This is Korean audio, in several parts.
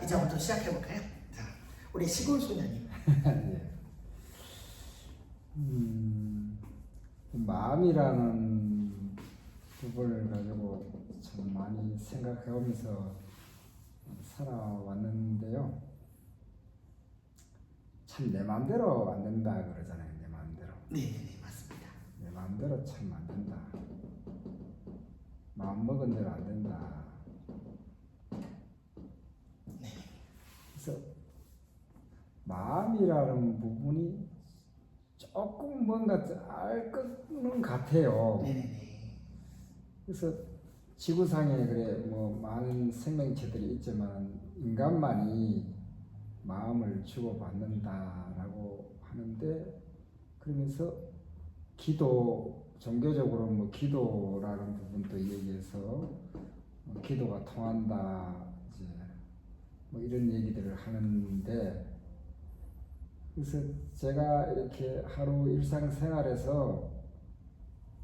이제부터 시작해볼까요? 자, 우리 시골 소녀님. 예. 마음이라는 부분을 가지고 참 많이 생각해오면서 살아왔는데요. 참 내 마음대로 안 된다 그러잖아요. 내 마음대로. 네네네, 맞습니다. 내 마음대로 참 안 된다. 마음 먹은 대로 안 된다. 네. 그래서 마음이라는 부분이 조금 뭔가 알 것은 같아요. 네네네. 그래서 지구상에 그래 뭐 많은 생명체들이 있지만 인간만이 마음을 주고받는다라고 하는데, 그러면서 기도, 종교적으로 뭐 기도라는 부분도 얘기해서 기도가 통한다 이제 뭐 이런 얘기들을 하는데, 그래서 제가 이렇게 하루 일상생활에서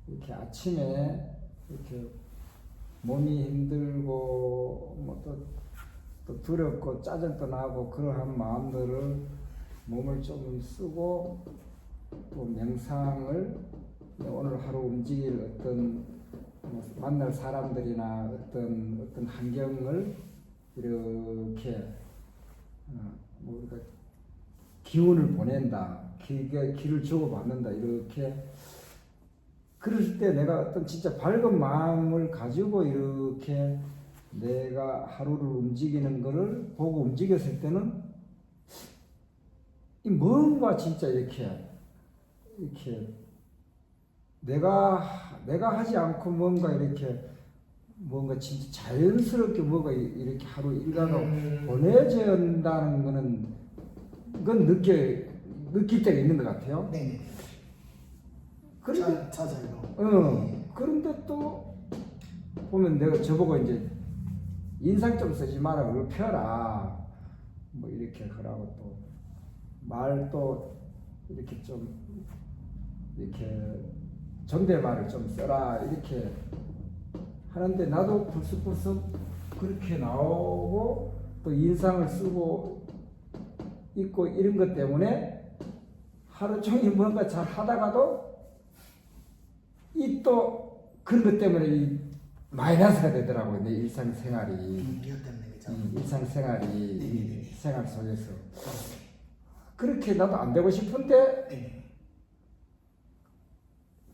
이렇게 아침에 이렇게 몸이 힘들고 뭐 또 두렵고 짜증도 나고 그러한 마음들을 몸을 좀 쓰고 또 명상을 오늘 하루 움직일 어떤 만날 사람들이나 어떤 환경을 이렇게 뭐 우리가 기운을 보낸다, 길을 주고받는다, 이렇게 그럴 때 내가 어떤 진짜 밝은 마음을 가지고 이렇게 내가 하루를 움직이는 것을 보고 움직였을 때는 이 뭔가 진짜 이렇게 내가 하지 않고 뭔가 이렇게 뭔가 진짜 자연스럽게 뭐가 이렇게 하루 일과가 보내져 온다는 거는 그건 느낄 때가 있는 것 같아요. 네네. 그런데 저절로. 그런데 또 보면 내가 저보고 이제 인상 좀 쓰지 마라, 그걸 펴라 뭐 이렇게 하라고, 또 말도 이렇게 좀 이렇게 존댓말을 좀 써라 이렇게 하는데, 나도 불쑥불쑥 그렇게 나오고 또 인상을 쓰고 있고 이런 것 때문에 하루 종일 뭔가 잘 하다가도 이 또 그런 것 때문에 이 마이너스가 되더라고요. 내 일상생활이. 이것 때문에 그죠? 일상생활이 네네네. 생활 속에서 그렇게 나도 안 되고 싶은데 네.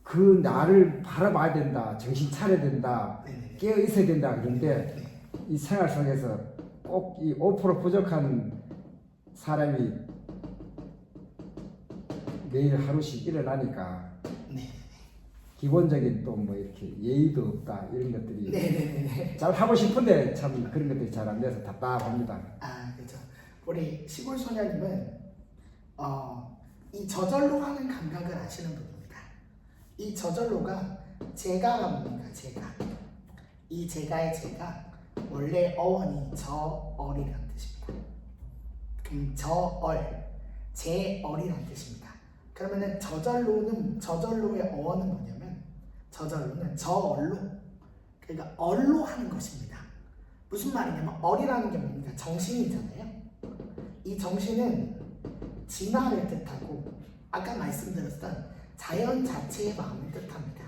그 나를 바라봐야 된다, 정신 차려야 된다, 네네네. 깨어 있어야 된다 그런데 네. 이 생활 속에서 꼭 이 5% 부족한 사람이 매일 하루씩 일어나니까 네. 기본적인 또 뭐 이렇게 예의도 없다 이런 것들이 네네네. 잘 하고 싶은데 참 그런 것들이 잘 안 돼서 답답합니다. 아, 그죠. 우리 시골 소녀님은 이 저절로 하는 감각을 아시는 분입니다. 이 저절로가 제가가 뭡니까? 제가. 이 제가의 제가 원래 어원이 저얼이라는 뜻입니다. 그럼 제얼이라는 뜻입니다. 그러면은 저절로의 어원은 뭐냐면, 저절로는 저얼로, 그러니까 얼로 하는 것입니다. 무슨 말이냐면 얼이라는 게 뭡니까? 정신이잖아요. 이 정신은 진화를 뜻하고 아까 말씀드렸던 자연 자체의 마음을 뜻합니다.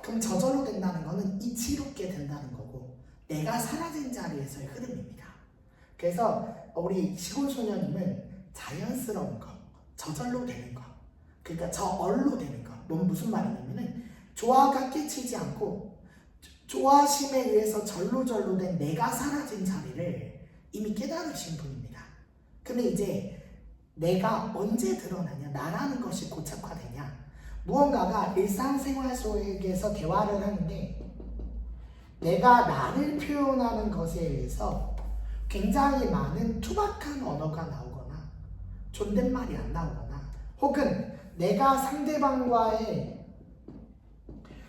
그럼 저절로 된다는 거는 이치롭게 된다는 거고 내가 사라진 자리에서의 흐름입니다. 그래서 우리 시골 소녀님은 자연스러운 거, 저절로 되는 거, 그러니까 저얼로 되는 거. 뭔 무슨 말이냐면은 조화가 깨치지 않고 조화심에 의해서 절로절로 된 내가 사라진 자리를 이미 깨달으신 분입니다. 근데 이제 내가 언제 드러나냐, 나라는 것이 고착화되냐, 무언가가 일상생활 속에서 대화를 하는데 내가 나를 표현하는 것에 의해서 굉장히 많은 투박한 언어가 나오거나 존댓말이 안 나오거나, 혹은 내가 상대방과의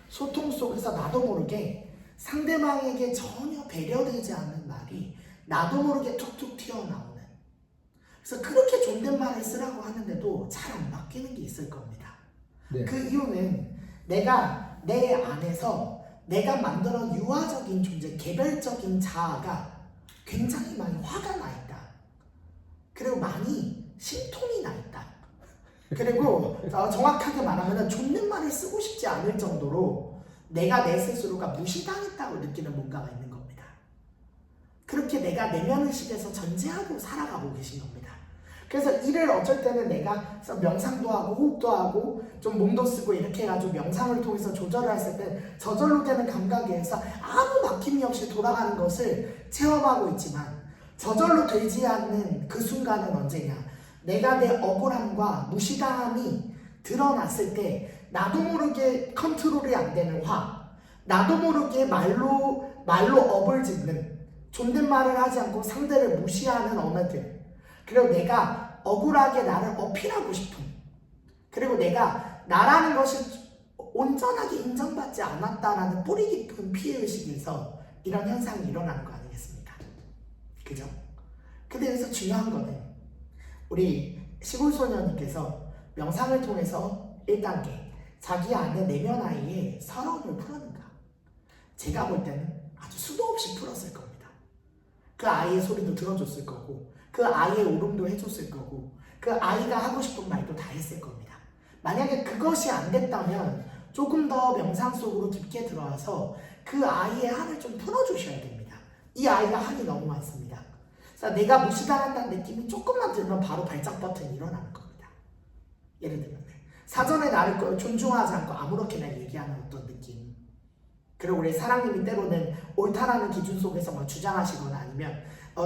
소통 속에서 나도 모르게 상대방에게 전혀 배려되지 않는 말이 나도 모르게 툭툭 튀어나오는, 그래서 그렇게 존댓말을 쓰라고 하는데도 잘 안 바뀌는 게 있을 겁니다. 네. 그 이유는 내가 내 안에서 내가 만들어 유아적인 존재, 개별적인 자아가 굉장히 많이 화가 나 있다. 그리고 많이 심통이 나 있다. 그리고 정확하게 말하면 존댓말을 쓰고 싶지 않을 정도로 내가 내 스스로가 무시당했다고 느끼는 뭔가가 있는 겁니다. 그렇게 내가 내면의식에서 전제하고 살아가고 계신 겁니다. 그래서 이를 어쩔 때는 내가 명상도 하고 호흡도 하고 좀 몸도 쓰고 이렇게 해가지고 명상을 통해서 조절을 했을 때 저절로 되는 감각에 의해서 아무 막힘이 없이 돌아가는 것을 체험하고 있지만, 저절로 되지 않는 그 순간은 언제냐? 내가 내 억울함과 무시당함이 드러났을 때 나도 모르게 컨트롤이 안 되는 화, 나도 모르게 말로 업을 짓는, 존댓말을 하지 않고 상대를 무시하는 언어들, 그리고 내가 억울하게 나를 어필하고 싶은, 그리고 내가 나라는 것이 온전하게 인정받지 않았다라는 뿌리 깊은 피해의식에서 이런 현상이 일어나는 거 아니겠습니까? 그죠? 근데 여기서 중요한 거는 우리 시골소녀님께서 명상을 통해서 1단계 자기 안에 내면 아이의 서러움을 풀었는가? 제가 볼 때는 아주 수도 없이 풀었을 겁니다. 그 아이의 소리도 들어줬을 거고, 그 아이의 울음도 해줬을 거고, 그 아이가 하고 싶은 말도 다 했을 겁니다. 만약에 그것이 안 됐다면 조금 더 명상 속으로 깊게 들어와서 그 아이의 한을 좀 풀어주셔야 됩니다. 이 아이가 한이 너무 많습니다. 그래서 내가 무시당한다는 느낌이 조금만 들면 바로 발작 버튼이 일어나는 겁니다. 예를 들면 사전에 나를 존중하지 않고 아무렇게나 얘기하는 어떤 느낌, 그리고 우리 사랑님이 때로는 옳다라는 기준 속에서 막 주장하시거나 아니면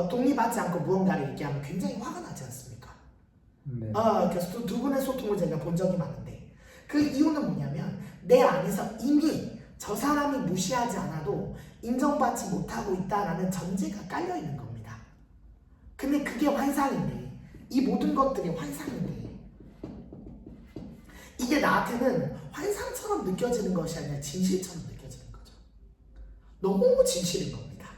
독립하지 않고 무언가를 얘기하면 굉장히 화가 나지 않습니까? 네. 그래서 두 분의 소통을 제가 본 적이 많은데, 그 이유는 뭐냐면 내 안에서 이미 저 사람이 무시하지 않아도 인정받지 못하고 있다라는 전제가 깔려 있는 겁니다. 근데 그게 환상인데, 이 모든 것들이 환상인데, 이게 나한테는 환상처럼 느껴지는 것이 아니라 진실처럼 느껴지는 거죠. 너무 진실인 겁니다.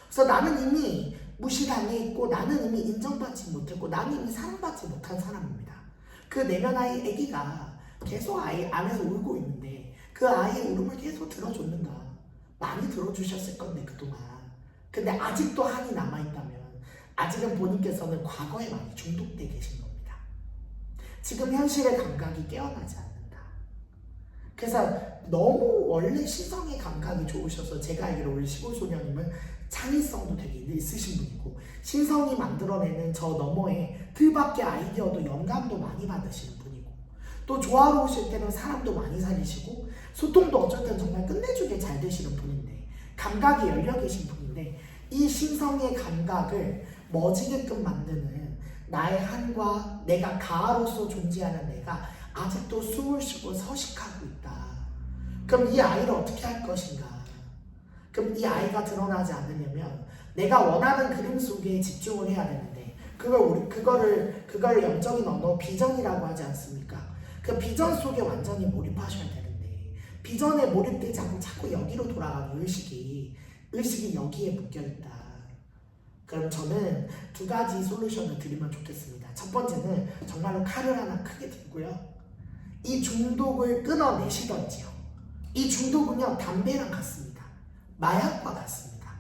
그래서 나는 이미 무시당해 있고, 나는 이미 인정받지 못했고, 나는 이미 사랑받지 못한 사람입니다. 그 내면 아이 아기가 계속 아이 안에서 울고 있는데 그 아이의 울음을 계속 들어줬는가? 많이 들어주셨을 건데 그동안. 근데 아직도 한이 남아있다면 아직은 본인께서는 과거에 많이 중독돼 계신 겁니다. 지금 현실의 감각이 깨어나지 않는다. 그래서 너무 원래 시성의 감각이 좋으셔서, 제가 알기로 우리 시골소녀님은 창의성도 되게 있으신 분이고, 신성이 만들어내는 저 너머에 틀밖의 아이디어도 영감도 많이 받으시는 분이고, 또 조화로우실 때는 사람도 많이 살리시고, 소통도 어쩔 땐 정말 끝내주게 잘 되시는 분인데, 감각이 열려 계신 분인데, 이 신성의 감각을 멎지게끔 만드는 나의 한과 내가 가아로서 존재하는 내가 아직도 숨을 쉬고 서식하고 있다. 그럼 이 아이를 어떻게 할 것인가? 그럼 이 아이가 드러나지 않으려면 내가 원하는 그림 속에 집중을 해야 되는데, 그거를 영적인 언어 비전이라고 하지 않습니까? 그 비전 속에 완전히 몰입하셔야 되는데, 비전에 몰입되지 않고 자꾸 여기로 돌아가는 의식이 여기에 묶여있다. 그럼 저는 두 가지 솔루션을 드리면 좋겠습니다. 첫 번째는 정말로 칼을 하나 크게 들고요, 이 중독을 끊어내시던지요. 이 중독은요, 담배랑 같습니다. 마약과 같습니다.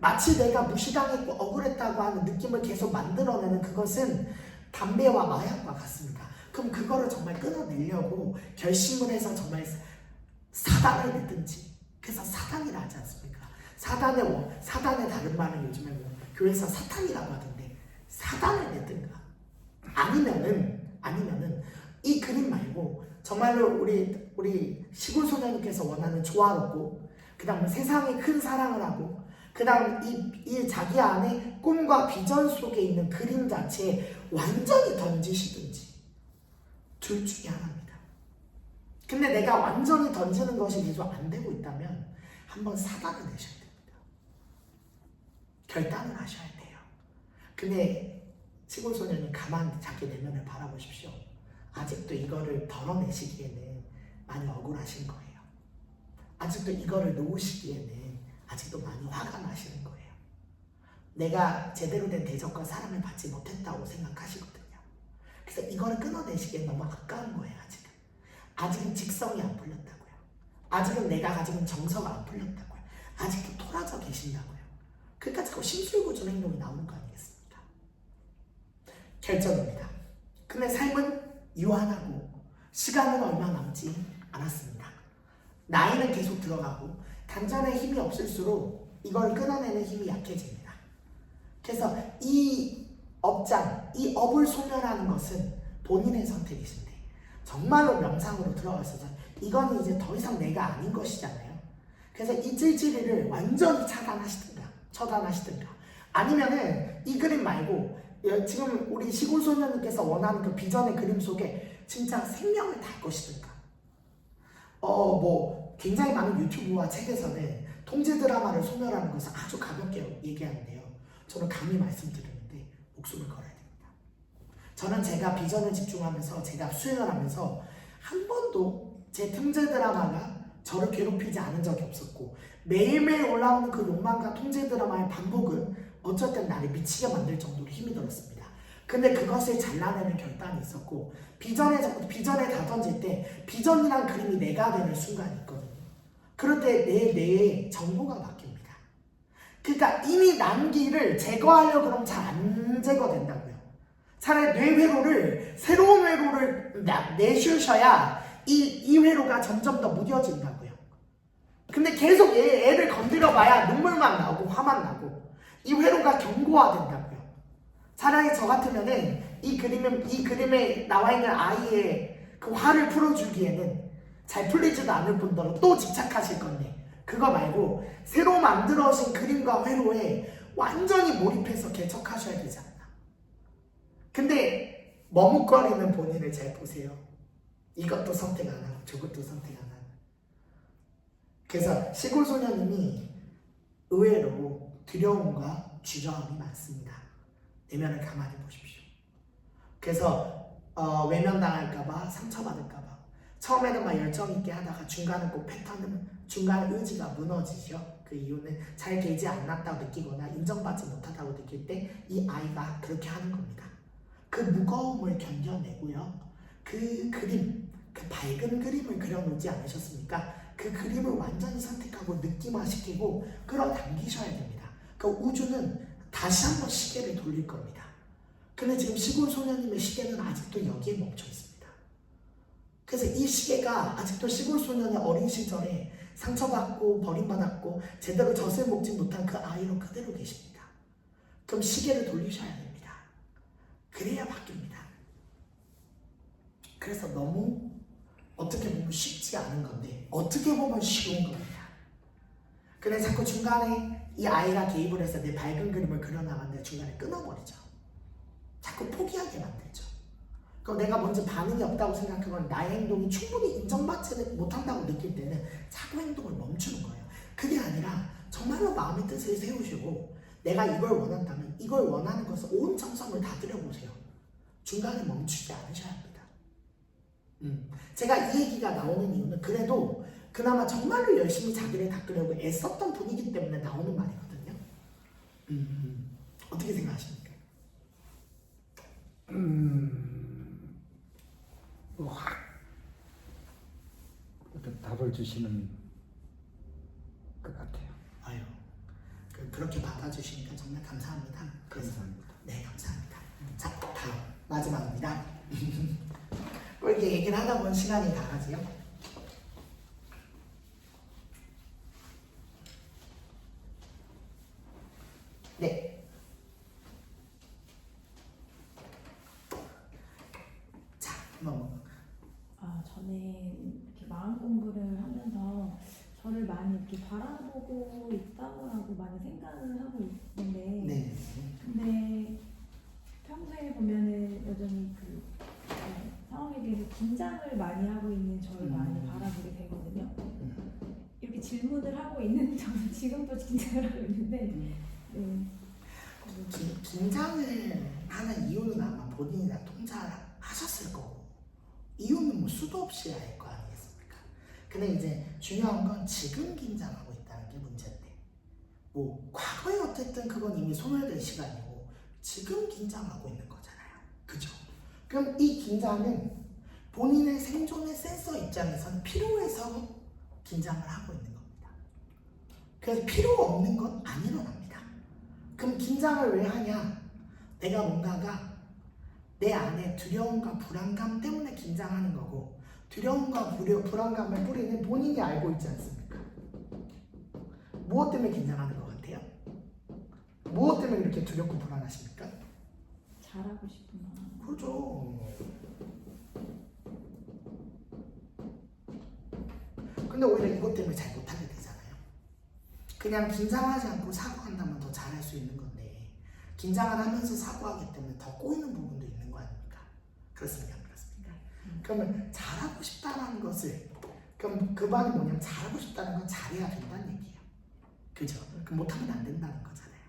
마치 내가 무시당했고 억울했다고 하는 느낌을 계속 만들어내는 그것은 담배와 마약과 같습니다. 그럼 그거를 정말 끊어내려고 결심을 해서 정말 사단을 내든지, 그래서 사단이라 하지 않습니까? 사단의 다른 말은 요즘에 교회에서 사탄이라고 하던데, 사단을 내든가, 아니면은 이 그림 말고 정말로 우리 시골 소녀님께서 원하는 조화롭고, 그 다음 세상에 큰 사랑을 하고, 그 다음 이 자기 안에 꿈과 비전 속에 있는 그림 자체에 완전히 던지시든지, 둘 중에 하나입니다. 근데 내가 완전히 던지는 것이 계속 안 되고 있다면 한번 사단을 내셔야 됩니다. 결단을 하셔야 돼요. 근데 시골소년이 가만히 자기 내면을 바라보십시오. 아직도 이거를 덜어내시기에는 많이 억울하신 거예요. 아직도 이거를 놓으시기에는 아직도 많이 화가 나시는 거예요. 내가 제대로 된 대접과 사랑을 받지 못했다고 생각하시거든요. 그래서 이거를 끊어내시기엔 너무 아까운 거예요. 아직은 직성이 안 풀렸다고요. 아직은 내가 가지고 정서가 안 풀렸다고요. 아직도 토라져 계신다고요. 그러니까 자꾸 심술구준 행동이 나오는 거 아니겠습니까? 결정입니다. 근데 삶은 유한하고 시간은 얼마 남지 않았습니다. 나이는 계속 들어가고 단전에 힘이 없을수록 이걸 끊어내는 힘이 약해집니다. 그래서 이 업장, 이 업을 소멸하는 것은 본인의 선택이신데 정말로 명상으로 들어가셔서 이건 이제 더 이상 내가 아닌 것이잖아요. 그래서 이 찔찔이를 완전히 처단하시든가 아니면은 이 그림 말고 지금 우리 시골소녀님께서 원하는 그 비전의 그림 속에 진짜 생명을 달 것이든가 뭐 굉장히 많은 유튜브와 책에서는 통제 드라마를 소멸하는 것을 아주 가볍게 얘기하는데요. 저는 감히 말씀드리는데 목숨을 걸어야 됩니다. 저는 제가 비전을 집중하면서 제가 수행을 하면서 한 번도 제 통제 드라마가 저를 괴롭히지 않은 적이 없었고 매일매일 올라오는 그 욕망과 통제 드라마의 반복은 어쩔 땐 나를 미치게 만들 정도로 힘이 들었습니다. 근데 그것을 잘라내는 결단이 있었고 비전에 다 던질 때 비전이란 그림이 내가 되는 순간이 있거든요. 그럴 때 내 뇌의 정보가 바뀝니다. 그러니까 이미 난 길을 제거하려고 그러면 잘 안 제거된다고요. 차라리 뇌 회로를 새로운 회로를 내쉬셔야 이 회로가 점점 더 무뎌진다고요. 근데 계속 애를 건드려봐야 눈물만 나오고 화만 나고 이 회로가 견고화된다고요. 차라리 저 같으면은 이 그림에 나와 있는 아이의 그 화를 풀어주기에는 잘 풀리지도 않을 뿐더러 또 집착하실 건데 그거 말고 새로 만들어진 그림과 회로에 완전히 몰입해서 개척하셔야 되지 않나. 근데 머뭇거리는 본인을 잘 보세요. 이것도 선택 안 하고 저것도 선택 안 하고. 그래서 시골소녀님이 의외로 두려움과 주저함이 많습니다. 내면을 가만히 보십시오. 그래서 외면당할까봐 상처받을까봐 처음에는 막 열정 있게 하다가 중간에 꼭 중간에 의지가 무너지죠. 그 이유는 잘 되지 않았다고 느끼거나 인정받지 못하다고 느낄 때 이 아이가 그렇게 하는 겁니다. 그 무거움을 견뎌내고요. 그 그림, 그 밝은 그림을 그려놓지 않으셨습니까? 그 그림을 완전히 선택하고 느낌화시키고 끌어당기셔야 됩니다. 그 우주는 다시 한번 시계를 돌릴 겁니다. 근데 지금 시골소녀님의 시계는 아직도 여기에 멈춰 있습니다. 그래서 이 시계가 아직도 시골소년의 어린 시절에 상처받고 버림받았고 제대로 젖을 먹지 못한 그 아이로 그대로 계십니다. 그럼 시계를 돌리셔야 됩니다. 그래야 바뀝니다. 그래서 너무 어떻게 보면 쉽지 않은 건데 어떻게 보면 쉬운 겁니다. 근데 자꾸 중간에 이 아이가 개입을 해서 내 밝은 그림을 그려나갔는데 중간에 끊어버리죠. 자꾸 포기하게 만들죠. 그럼 내가 먼저 반응이 없다고 생각하거나 나의 행동이 충분히 인정받지 못한다고 느낄 때는 자꾸 행동을 멈추는 거예요. 그게 아니라 정말로 마음의 뜻을 세우시고 내가 이걸 원한다면 이걸 원하는 것을 온 정성을 다 들여보세요. 중간에 멈추지 않으셔야 합니다. 제가 이 얘기가 나오는 이유는 그래도 그나마 정말로 열심히 자기를 닦으려고 애썼던 분이기 때문에 나오는 말이거든요. 어떻게 생각하십니까? 확 어떤 답을 주시는 것 같아요. 아유, 그렇게 받아주시니까 정말 감사합니다. 감사합니다. 네, 감사합니다. 자, 다음 마지막입니다. 뭐 이렇게 얘기를 하다 보면 시간이 다 가지요. 네. 자, 저는 이렇게 마음 공부를 하면서 저를 많이 이렇게 바라보고 있다고 많이 생각을 하고 있는데, 네. 근데 평소에 보면은 여전히 상황에 대해서 긴장을 많이 하고 있는 저를 많이 바라보게 되거든요. 이렇게 질문을 하고 있는 저는 지금도 긴장을 하고 있는데, 네. 긴장을 하는 이유는 아마 본인이 다 통찰하셨을 거고 이유는 뭐 수도 없이 알 거 아니겠습니까? 근데 이제 중요한 건 지금 긴장하고 있다는 게 문제인데 뭐 과거에 어쨌든 그건 이미 소멸된 시간이고 지금 긴장하고 있는 거잖아요. 그죠? 그럼 이 긴장은 본인의 생존의 센서 입장에서는 필요해서 긴장을 하고 있는 겁니다. 그래서 필요 없는 건 안 일어납니다. 그럼 긴장을 왜 하냐? 내가 뭔가가 내 안에 두려움과 불안감 때문에 긴장하는 거고, 두려움과 불안감을 뿌리는 본인이 알고 있지 않습니까? 무엇 때문에 긴장하는 것 같아요? 무엇 때문에 이렇게 두렵고 불안하십니까? 잘하고 싶은 마음. 그렇죠. 근데 오히려 이것 때문에 잘 못하게 되잖아요. 그냥 긴장하지 않고 사고한다면 더 잘할 수 있는 건데, 긴장을 하면서 사고하기 때문에 더 꼬이는 부분도 있는 거 아닙니까? 그렇습니까? 안 그렇습니까? 그러면 잘하고 싶다는 것을, 그럼 그 말이 뭐냐면 잘하고 싶다는 건 잘해야 된다는 얘기예요. 그죠? 그럼 못하면 안 된다는 거잖아요.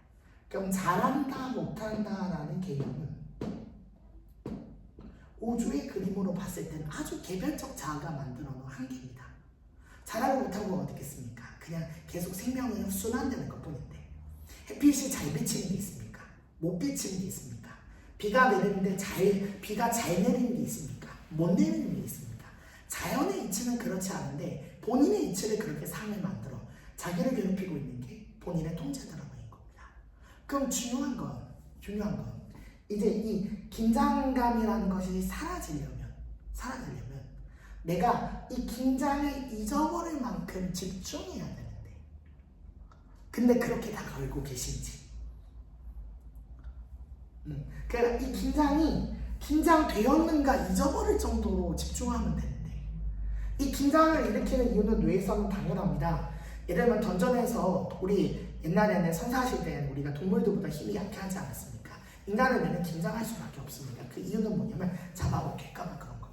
그럼 잘한다, 못한다라는 개념은 우주의 그림으로 봤을 때는 아주 개별적 자아가 만들어 놓은 한계입니다. 잘하고 못하고 어떻겠습니까? 그냥 계속 생명은 순환되는 것뿐인데, 햇빛이 잘 비치는 게 있습니까? 못 비치는 게 있습니까? 비가 내리는데 비가 잘 내리는 게 있습니까? 못 내리는 게 있습니까? 자연의 이치는 그렇지 않은데 본인의 이치를 그렇게 삶을 만들어 자기를 괴롭히고 있는 게 본인의 통제 드라마인 겁니다. 그럼 중요한 건 이제 이 긴장감이라는 것이 사라지려면 내가 이 긴장을 잊어버릴 만큼 집중해야 되는데, 근데 그렇게 다 걸고 계신지. 그러니까 이 긴장이 긴장되었는가 잊어버릴 정도로 집중하면 되는데, 이 긴장을 일으키는 이유는 뇌에서는 당연합니다. 예를 들면 던전에서 우리 옛날에는 선사시대에는 우리가 동물들보다 힘이 약하지 않았습니까? 인간의 뇌는 긴장할 수밖에 없습니다. 그 이유는 뭐냐면 잡아먹힐까봐 그런 겁니다.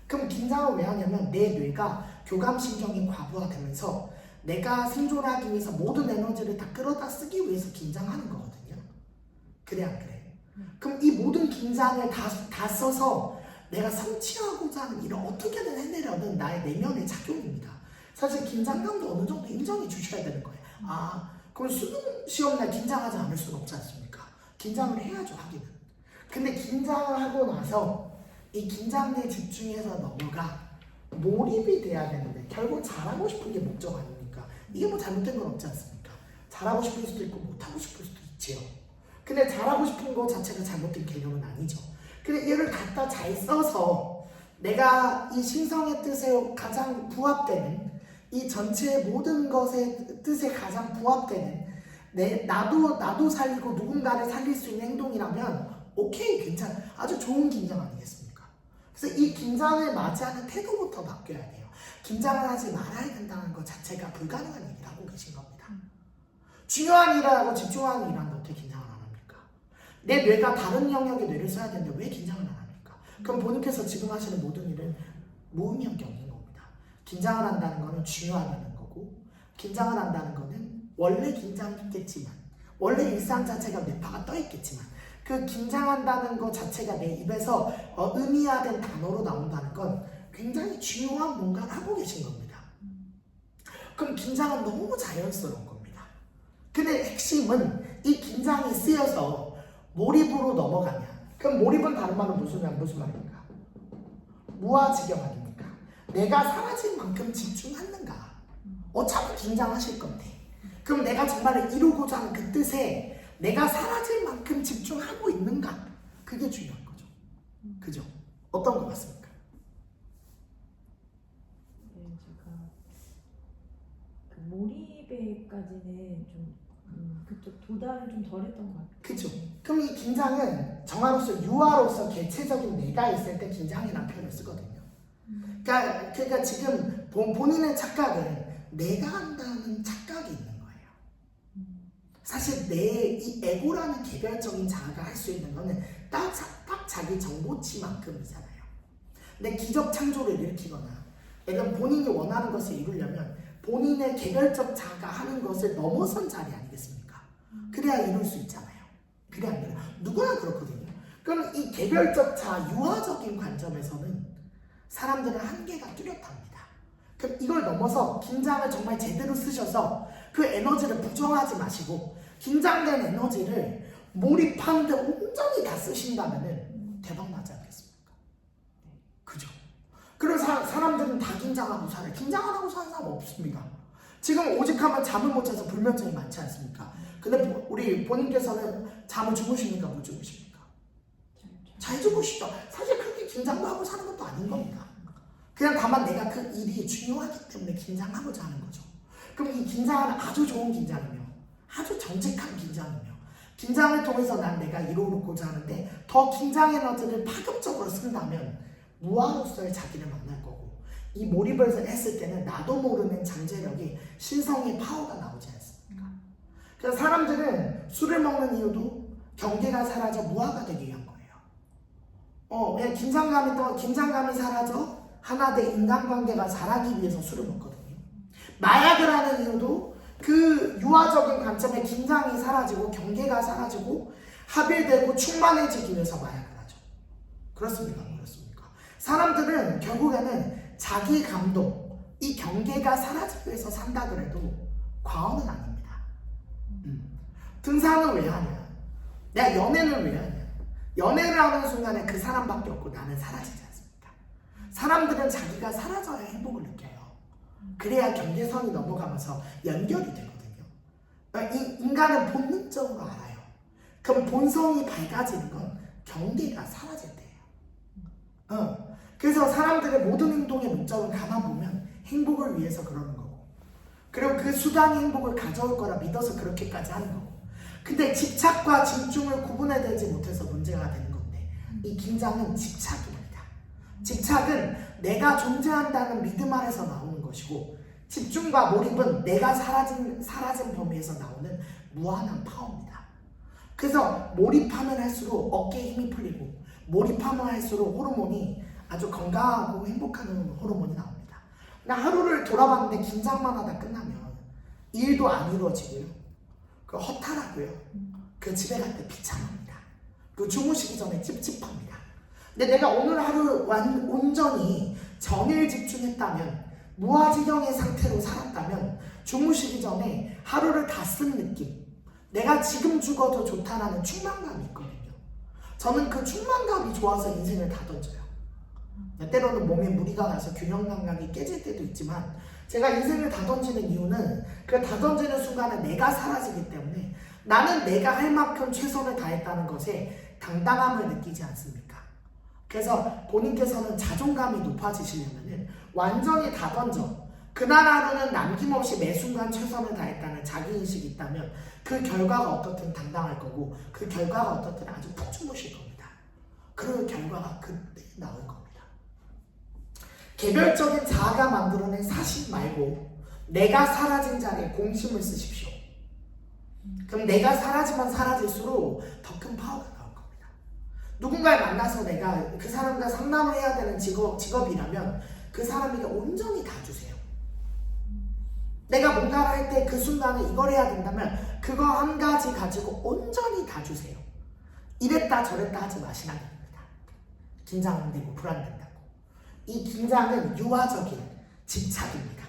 그럼 긴장을 왜 하냐면 내 뇌가 교감신경이 과부하되면서 내가 생존하기 위해서 모든 에너지를 다 끌어다 쓰기 위해서 긴장하는 거거든요. 그래 안 그래? 그럼 이 모든 긴장을 다 써서 내가 성취하고자 하는 일을 어떻게든 해내려는 나의 내면의 작용입니다. 사실 긴장감도 어느 정도 인정해 주셔야 되는 거예요. 그럼 수능 시험날 긴장하지 않을 수는 없지 않습니까? 긴장을 해야죠, 하기는. 근데 긴장을 하고 나서 이 긴장에 집중해서 넘어가 몰입이 돼야 되는데, 결국 잘하고 싶은 게 목적 아닙니까? 이게 뭐 잘못된 건 없지 않습니까? 잘하고 싶을 수도 있고 못하고 싶을 수도 있지요. 근데 잘하고 싶은 거 자체가 잘못된 개념은 아니죠. 근데 얘를 갖다 잘 써서 내가 이 신성의 뜻에 가장 부합되는, 이 전체의 모든 것의 뜻에 가장 부합되는 나도 살리고 누군가를 살릴 수 있는 행동이라면 오케이, 괜찮아. 아주 좋은 긴장 아니겠습니까? 그래서 이 긴장을 맞이하는 태도부터 바뀌어야 돼요. 긴장을 하지 말아야 된다는 것 자체가 불가능한 얘기를 하고 계신 겁니다. 중요한 일을 하고 집중하는 일을 하는데 어떻게 긴장을 안 합니까? 내 뇌가 다른 영역에 뇌를 써야 되는데 왜 긴장을 안 합니까? 그럼 본인께서 지금 하시는 모든 일은 무의미한 겁니다. 긴장을 한다는 거는 중요하다는 거고, 긴장을 한다는 거는 원래 긴장했겠지만, 원래 일상 자체가 뇌파가 떠있겠지만, 그 긴장한다는 것 자체가 내 입에서 의미화된 단어로 나온다는 건 굉장히 중요한 뭔가를 하고 계신 겁니다. 그럼 긴장은 너무 자연스러운 겁니다. 근데 핵심은 이 긴장이 쓰여서 몰입으로 넘어가냐. 그럼 몰입은 다른 말로 무슨 말입니까? 무아지경 아닙니까? 내가 사라질 만큼 집중하는가. 어차피 긴장하실 건데. 그럼 내가 정말 이루고자 하는 그 뜻에 내가 사라질 만큼 집중하고 있는가? 그게 중요한 거죠. 그죠? 어떤 것 같습니까? 네, 제가 그 몰입에까지는 좀 그쪽 도달을 좀 덜했던 것 같아요. 그죠? 그럼 이 긴장은 정화로서 유아로서 개체적인 내가 있을 때 긴장이라는 표현을 쓰거든요. 그러니까 지금 본인의 착각은 내가 한다는 착각이 있는 거예요. 사실 이 에고라는 개별적인 자아가 할 수 있는 거는 딱 자기 정보치만큼이잖아요. 근데 기적 창조를 일으키거나 내가 본인이 원하는 것을 이루려면 본인의 개별적 자아가 하는 것을 넘어선 자리 아니겠습니까? 그래야 이룰 수 있잖아요. 그래 안 그래요? 누구나 그렇거든요. 그럼 이 개별적 자아, 유아적인 관점에서는 사람들은 한계가 뚜렷합니다. 그럼 이걸 넘어서 긴장을 정말 제대로 쓰셔서 그 에너지를 부정하지 마시고 긴장된 에너지를 몰입하는데 온전히 다 쓰신다면은 대박 나지 않겠습니까? 그죠? 그런 사람들은 다 긴장하고 살아요. 긴장 안 하고 사는 사람 없습니다. 지금 오직하면 잠을 못 자서 불면증이 많지 않습니까? 근데 우리 본인께서는 잠을 주무십니까? 못 주무십니까? 잘 주무시죠. 사실 그렇게 긴장도 하고 사는 것도 아닌 겁니다. 그냥 다만 내가 그 일이 중요하기 때문에 긴장하고자 하는 거죠. 그럼 이 긴장은 아주 좋은 긴장이며 아주 정직한 긴장이며 긴장을 통해서 난 내가 이루고자 하는데 더 긴장 에너지를 파급적으로 쓴다면 무아로서의 자기를 만날 거고 이 몰입을 했을 때는 나도 모르는 잠재력이 신성의 파워가 나오지 않습니까? 그래서 사람들은 술을 먹는 이유도 경계가 사라져 무아가 되기 위한 거예요. 그냥 긴장감이 사라져 하나 돼 인간관계가 자라기 위해서 술을 먹거든요. 마약을 하는 이유도 그 유아적인 관점의 긴장이 사라지고 경계가 사라지고 합일되고 충만해지기 위해서 마약을 하죠. 그렇습니까? 그렇습니까? 사람들은 결국에는 자기 감동, 이 경계가 사라지기 위해서 산다 그래도 과언은 아닙니다. 등산을 왜 하냐? 내가 연애를 왜 하냐? 연애를 하는 순간에 그 사람밖에 없고 나는 사라지지 않습니까? 사람들은 자기가 사라져야 행복을 느껴요. 그래야 경계선이 넘어가면서 연결이 되거든요. 인간은 본능적으로 알아요. 그럼 본성이 밝아지는 건 경계가 사라질 때예요. 그래서 사람들의 모든 행동의 목적을 가만보면 행복을 위해서 그러는 거고 그리고 그 수단이 행복을 가져올 거라 믿어서 그렇게까지 하는 거고 근데 집착과 집중을 구분해내지 못해서 문제가 되는 건데 이 긴장은 집착입니다. 집착은 내가 존재한다는 믿음 아래서 나오는 것이고 집중과 몰입은 내가 사라진 범위에서 나오는 무한한 파워입니다. 그래서 몰입하면 할수록 어깨에 힘이 풀리고 몰입하면 할수록 호르몬이 아주 건강하고 행복한 호르몬이 나옵니다. 나 하루를 돌아봤는데 긴장만 하다 끝나면 일도 안 이루어지고요. 그 허탈하고요. 그 집에 갈 때 비참합니다. 그 주무시기 전에 찝찝합니다. 근데 내가 오늘 하루 온전히 정일 집중했다면 무아지경의 상태로 살았다면 주무시기 전에 하루를 다 쓴 느낌 내가 지금 죽어도 좋다라는 충만감이 있거든요. 저는 그 충만감이 좋아서 인생을 다 던져요. 때로는 몸에 무리가 가서 균형 감각이 깨질 때도 있지만 제가 인생을 다 던지는 이유는 그 다 던지는 순간에 내가 사라지기 때문에 나는 내가 할 만큼 최선을 다했다는 것에 당당함을 느끼지 않습니까? 그래서 본인께서는 자존감이 높아지시려면 완전히 다 던져 그날 하루는 남김없이 매 순간 최선을 다했다는 자기인식이 있다면 그 결과가 어떻든 당당할 거고 그 결과가 어떻든 아주 푹 주무실 겁니다. 그 결과가 그때 나올 겁니다. 개별적인 자아가 만들어낸 사실 말고 내가 사라진 자리에 공심을 쓰십시오. 그럼 내가 사라지면 사라질수록 더 큰 파워가 나올 겁니다. 누군가를 만나서 내가 그 사람과 상담을 해야 되는 직업이라면 그 사람에게 온전히 다 주세요. 내가 뭔가를 할 때 그 순간에 이걸 해야 된다면 그거 한 가지 가지고 온전히 다 주세요. 이랬다 저랬다 하지 마시라 됩니다. 긴장되고 불안된다고. 이 긴장은 유아적인 집착입니다.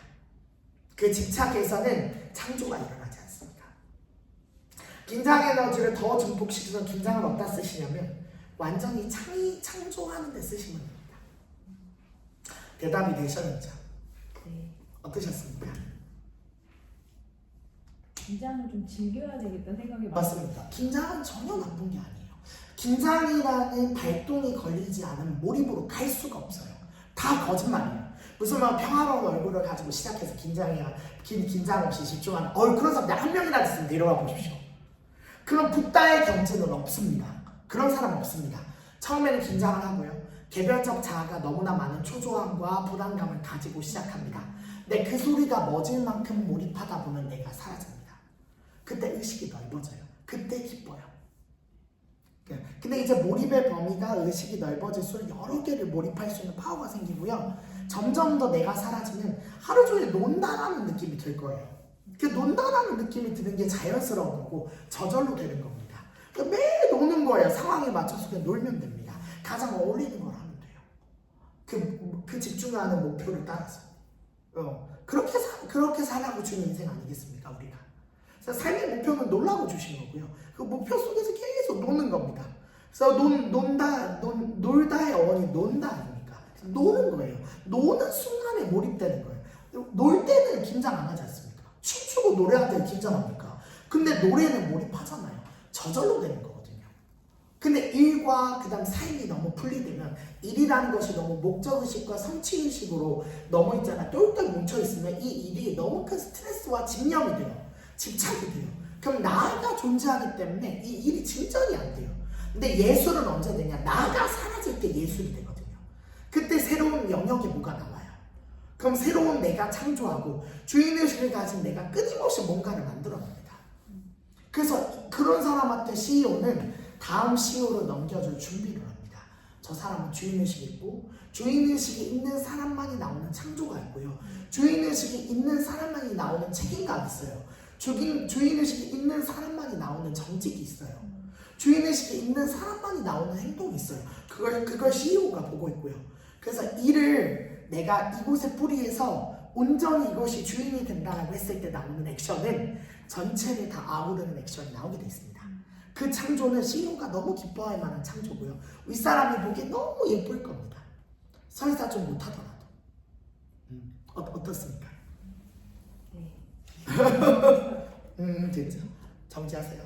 그 집착에서는 창조가 일어나지 않습니다. 긴장 에너지를 더 증폭시켜서 긴장을 어디다 쓰시냐면 완전히 창조하는 데 쓰시면 됩니다. 대답이 되셨는지 네. 어떠셨습니까? 긴장을 좀 즐겨야 되겠다는 생각이 맞습니다. 긴장은 전혀 나쁜 게 아니에요. 긴장이라는 발동이 걸리지 않으면 몰입으로 갈 수가 없어요. 다 거짓말이에요. 무슨 막 평화로운 얼굴을 가지고 시작해서 긴장 없이 집중하는 그런 사람들 한 명이라도 있으면 내려와 보십시오. 그런 붓다의 경지는 없습니다. 그런 사람 없습니다. 처음에는 긴장을 하고요. 개별적 자아가 너무나 많은 초조함과 불안감을 가지고 시작합니다. 근데 그 소리가 멎을 만큼 몰입하다 보면 내가 사라집니다. 그때 의식이 넓어져요. 그때 기뻐요. 근데 이제 몰입의 범위가 의식이 넓어질수록 여러 개를 몰입할 수 있는 파워가 생기고요. 점점 더 내가 사라지면 하루 종일 논다라는 느낌이 들 거예요. 그 논다라는 느낌이 드는 게 자연스러운 거고 저절로 되는 겁니다. 그러니까 매일 노는 거예요. 상황에 맞춰서 그냥 놀면 됩니다. 가장 어울리는 걸 하면 돼요. 그 집중하는 목표를 따라서. 그렇게 살라고 준 인생 아니겠습니까, 우리가? 그래서 삶의 목표는 놀라고 주신 거고요. 그 목표 속에서 계속 노는 겁니다. 그래서 놀다의 어원이 논다 아닙니까? 노는 거예요. 노는 순간에 몰입되는 거예요. 놀 때는 긴장 안 하지 않습니까? 춤추고 노래할 때는 긴장합니까? 근데 노래는 몰입하잖아요. 저절로 되는 거거든요. 근데 일과 그다음 삶이 너무 분리되면 일이라는 것이 너무 목적의식과 성취의식으로 너무 있잖아. 똘똘 뭉쳐있으면 이 일이 너무 큰 스트레스와 집념이 돼요. 집착이 돼요. 그럼 나가 존재하기 때문에 이 일이 진전이 안 돼요. 근데 예술은 언제 되냐? 나가 사라질 때 예술이 되거든요. 그때 새로운 영역이 뭐가 나와요. 그럼 새로운 내가 창조하고 주인의식을 가진 내가 끊임없이 뭔가를 만들어냅니다. 그래서 그런 사람한테 CEO는 다음 CEO로 넘겨줄 준비를 합니다. 저 사람은 주인의식이 있고 주인의식이 있는 사람만이 나오는 창조가 있고요. 주인의식이 있는 사람만이 나오는 책임감이 있어요. 주인의식이 있는 사람만이 나오는 정직이 있어요. 주인의식이 있는 사람만이 나오는 행동이 있어요. 그걸 CEO가 보고 있고요. 그래서 이를 내가 이곳의 뿌리에서 온전히 이것이 주인이 된다라고 했을 때 나오는 액션은 전체를 다 아우르는 액션이 나오게 되어 있습니다. 그 창조는 CEO가 너무 기뻐할 만한 창조고요. 윗사람이 보기에 너무 예쁠 겁니다. 설사 좀 못하더라도. 어떻습니까? 네. 됐죠. 정지하세요.